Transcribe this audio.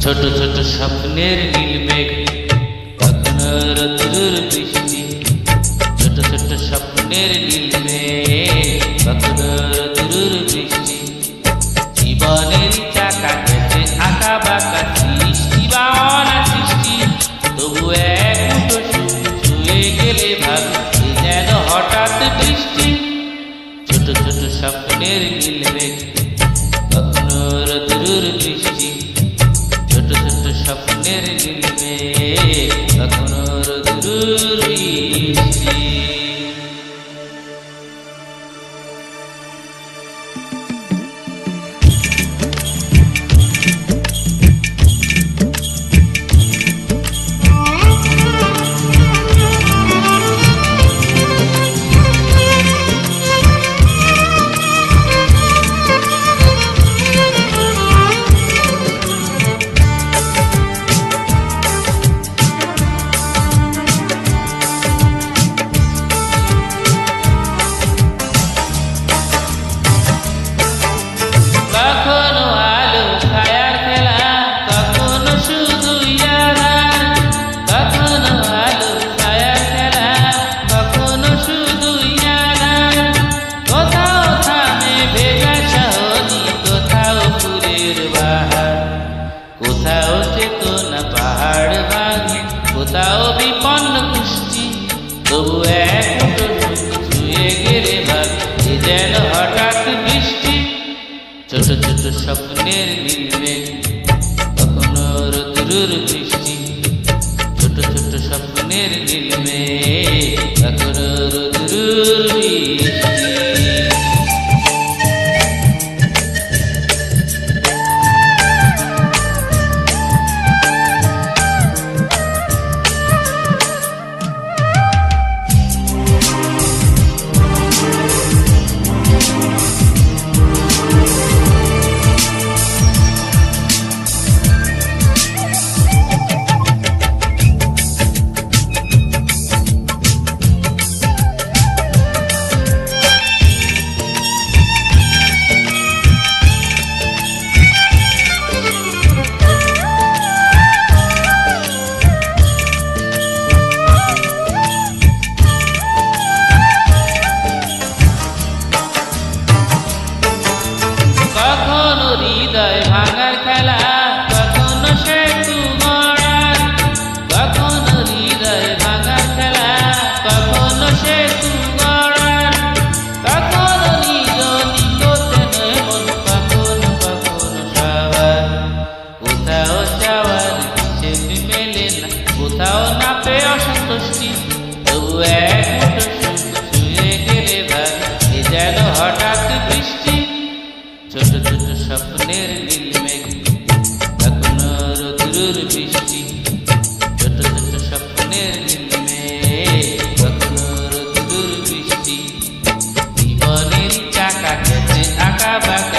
ছোট ছোট স্বপ্নের নীল মেঘ, কখনো রোদ্দুর বৃষ্টি। ছোট ছোট স্বপ্নের নীল মেঘ, কখনো রোদ্দুর বৃষ্টি। জীবনের চাকা গেছে আঁকা বাঁকা, সৃষ্টি বা অনাসৃষ্টি। তবু এক মুঠো সুখ ছুঁয়ে গেলে ভাবি যেন হঠাৎ বৃষ্টি। ছোট ছোট স্বপ্নের নীল মেঘ, কখনো রোদ্দুর বৃষ্টি। ছোট ছোট স্বপ্নের নীল মেঘ, কখনো রোদ্দুর বৃষ্টি। কখনো আলো ছায়ার খেলা, কখনো শুধু আধার। কখনো আলো ছায়ার খেলা, কখনো শুধু আধার। কোথাও থামে ভেজা শাহনি, কোথাও ফুলের বাহার। কোথাও চেতনা পাহাড় ভাঙে, কোথাও বিপন্ন কুষ্টি। তবু এক মুঠো সুখ ছুঁয়ে গেলে ভাবি যেন হঠাৎ বৃষ্টি। ছোট ছোট স্বপ্নের নীল মেঘ, কখনো রোদ্দুর বৃষ্টি। ছোট ছোট স্বপ্নের নীল মেঘ, কখনো রোদ্দুর বৃষ্টি। কখনো হৃদয় ভাঙার খেলা, কখনো সেতু গড়ার। কখনো হৃদয় ভাঙার খেলা, কখনো সেতু গড়ার। কখনো নিজ নিকটে নয় মন, কখনো কখনো সবার। কোথাও চাওয়ার হিসেব মেলে না, কোথাও নাপে অসন্তুষ্টি। তবু এক মুঠো সুখ ছুঁয়ে গেলে ভাবি যেন হঠাৎ বৃষ্টি। ছোট ছোট স্বপ্নের নীল মেঘ, কখনো রোদ্দুর বৃষ্টি। ছোট ছোট স্বপ্নের নীল মেঘ, কখনো রোদ্দুর বৃষ্টি। জীবনের চাকা গেছে আঁকা বাঁকা,